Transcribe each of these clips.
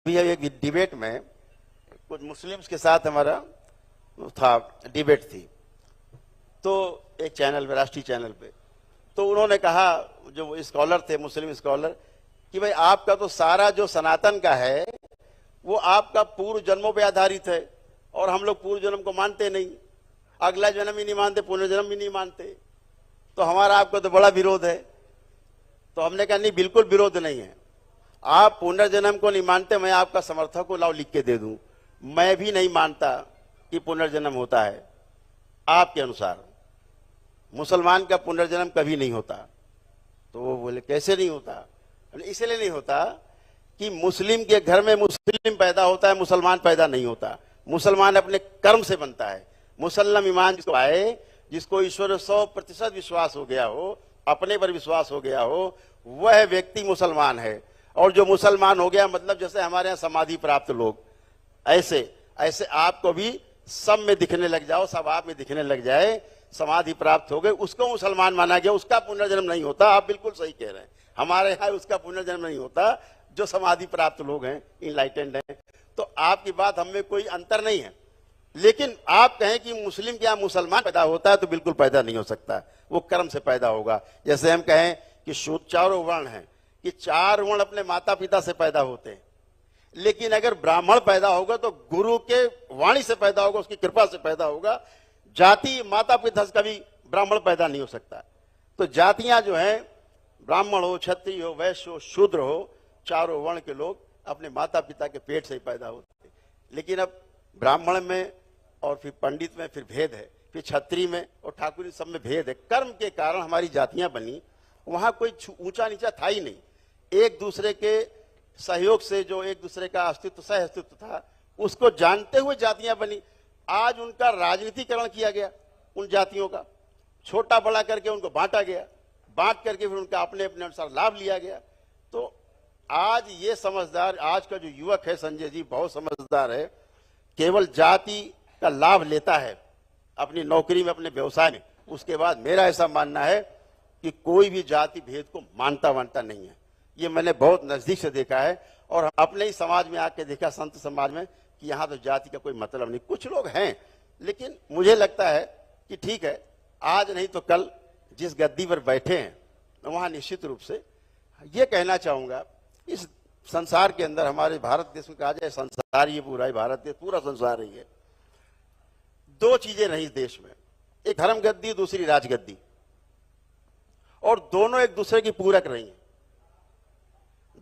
भी एक डिबेट में कुछ मुस्लिम्स के साथ हमारा था, डिबेट थी, तो एक चैनल पे, राष्ट्रीय चैनल पे, तो उन्होंने कहा, जो स्कॉलर थे, मुस्लिम स्कॉलर, कि भाई आपका तो सारा जो सनातन का है वो आपका पूर्व जन्मों पे आधारित है और हम लोग पूर्व जन्म को मानते नहीं, अगला जन्म ही नहीं मानते, पुनर्जन्म भी नहीं मानते, तो हमारा आपको तो बड़ा विरोध है। तो हमने कहा नहीं, बिल्कुल विरोध नहीं है। आप पुनर्जन्म को नहीं मानते, मैं आपका समर्थक को लाओ लिख के दे दूं, मैं भी नहीं मानता कि पुनर्जन्म होता है। आपके अनुसार मुसलमान का पुनर्जन्म कभी नहीं होता। तो वो बोले कैसे नहीं होता? इसलिए नहीं होता कि मुस्लिम के घर में मुस्लिम पैदा होता है, मुसलमान पैदा नहीं होता। मुसलमान अपने कर्म से बनता है। मुसल्लम ईमान जिसको आए, जिसको ईश्वर 100% विश्वास हो गया हो, अपने पर विश्वास हो गया हो, वह व्यक्ति मुसलमान है। और जो मुसलमान हो गया, मतलब जैसे हमारे यहाँ समाधि प्राप्त लोग, ऐसे ऐसे आपको भी सब में दिखने लग जाओ, सब आप में दिखने लग जाए, समाधि प्राप्त हो गए, उसको मुसलमान माना गया, उसका पुनर्जन्म नहीं होता। आप बिल्कुल सही कह रहे हैं, हमारे यहाँ उसका पुनर्जन्म नहीं होता जो समाधि प्राप्त लोग हैं, इनलाइटेंड हैं। तो आपकी बात हमें कोई अंतर नहीं है, लेकिन आप कहें कि मुस्लिम क्या मुसलमान पैदा होता है, तो बिल्कुल पैदा नहीं हो सकता, वो कर्म से पैदा होगा। जैसे हम कहें कि शुद्ध चारों वर्ण हैं, कि 4 वर्ण अपने माता पिता से पैदा होते हैं, लेकिन अगर ब्राह्मण पैदा होगा तो गुरु के वाणी से पैदा होगा, उसकी कृपा से पैदा होगा। जाति माता पिता से कभी ब्राह्मण पैदा नहीं हो सकता। तो जातियां जो हैं, ब्राह्मण हो, क्षत्रिय हो, वैश्य हो, शूद्र हो, चारों वर्ण के लोग अपने माता पिता के पेट से ही पैदा होते हैं। लेकिन अब ब्राह्मण में और फिर पंडित में फिर भेद है, फिर क्षत्रिय में और ठाकुरी सब में भेद है। कर्म के कारण हमारी जातियां बनी, वहां कोई ऊंचा नीचा था ही नहीं। एक दूसरे के सहयोग से जो एक दूसरे का अस्तित्व, सह अस्तित्व था, उसको जानते हुए जातियां बनी। आज उनका राजनीतिकरण किया गया, उन जातियों का छोटा बड़ा करके उनको बांटा गया, बांट करके फिर उनका अपने अपने अनुसार लाभ लिया गया। तो आज ये समझदार, आज का जो युवक है संजय जी, बहुत समझदार है, केवल जाति का लाभ लेता है अपनी नौकरी में, अपने व्यवसाय में। उसके बाद मेरा ऐसा मानना है कि कोई भी जाति भेद को मानता वानता नहीं है। ये मैंने बहुत नजदीक से देखा है और अपने ही समाज में आके देखा, संत समाज में, कि यहाँ तो जाति का कोई मतलब नहीं। कुछ लोग हैं, लेकिन मुझे लगता है कि ठीक है, आज नहीं तो कल जिस गद्दी पर बैठे हैं, वहां निश्चित रूप से ये कहना चाहूंगा, इस संसार के अंदर, हमारे भारत देश में कहा जाए संसार, ये पूरा ही भारत देश, पूरा संसार ही है। 2 चीजें रही इस देश में, एक धर्म गद्दी, दूसरी राजगद्दी, और दोनों एक दूसरे की पूरक रही हैं।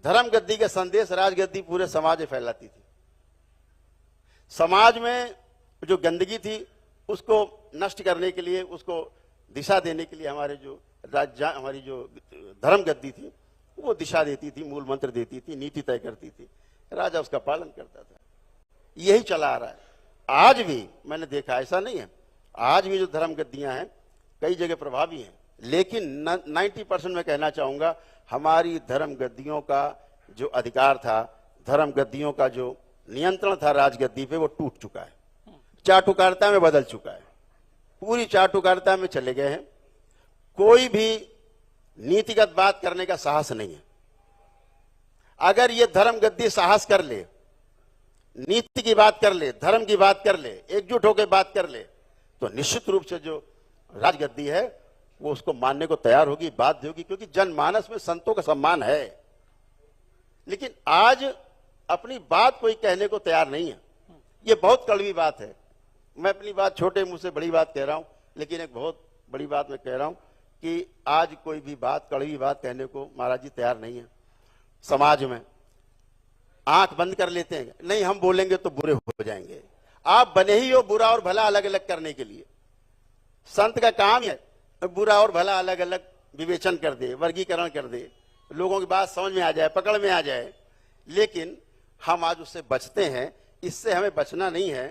धर्म गद्दी का संदेश राजगद्दी पूरे समाज में फैलाती थी। समाज में जो गंदगी थी उसको नष्ट करने के लिए, उसको दिशा देने के लिए हमारी जो धर्म गद्दी थी वो दिशा देती थी, मूल मंत्र देती थी, नीति तय करती थी, राजा उसका पालन करता था। यही चला आ रहा है। आज भी मैंने देखा, ऐसा नहीं है, आज भी जो धर्म गद्दियां हैं कई जगह प्रभावी हैं, लेकिन 90% मैं कहना चाहूंगा, हमारी धर्म गद्दियों का जो अधिकार था, धर्म गद्दियों का जो नियंत्रण था राजगद्दी पे, वो टूट चुका है, चाटुकारिता में बदल चुका है, पूरी चाटुकारिता में चले गए हैं। कोई भी नीतिगत बात करने का साहस नहीं है। अगर ये धर्म गद्दी साहस कर ले, नीति की बात कर ले, धर्म की बात कर ले, एकजुट होकर बात कर ले, तो निश्चित रूप से जो राजगद्दी है वो उसको मानने को तैयार होगी, बाध्य होगी, क्योंकि जनमानस में संतों का सम्मान है। लेकिन आज अपनी बात कोई कहने को तैयार नहीं है। ये बहुत कड़वी बात है। मैं अपनी बात छोटे मुंह से बड़ी बात कह रहा हूं, लेकिन एक बहुत बड़ी बात मैं कह रहा हूं कि आज कोई भी बात, कड़वी बात कहने को महाराज जी तैयार नहीं है। समाज में आंख बंद कर लेते हैं, नहीं हम बोलेंगे तो बुरे हो जाएंगे। आप बने ही हो बुरा और भला अलग अलग करने के लिए। संत का काम है बुरा और भला अलग अलग विवेचन कर दे, वर्गीकरण कर दे, लोगों की बात समझ में आ जाए, पकड़ में आ जाए। लेकिन हम आज उससे बचते हैं। इससे हमें बचना नहीं है।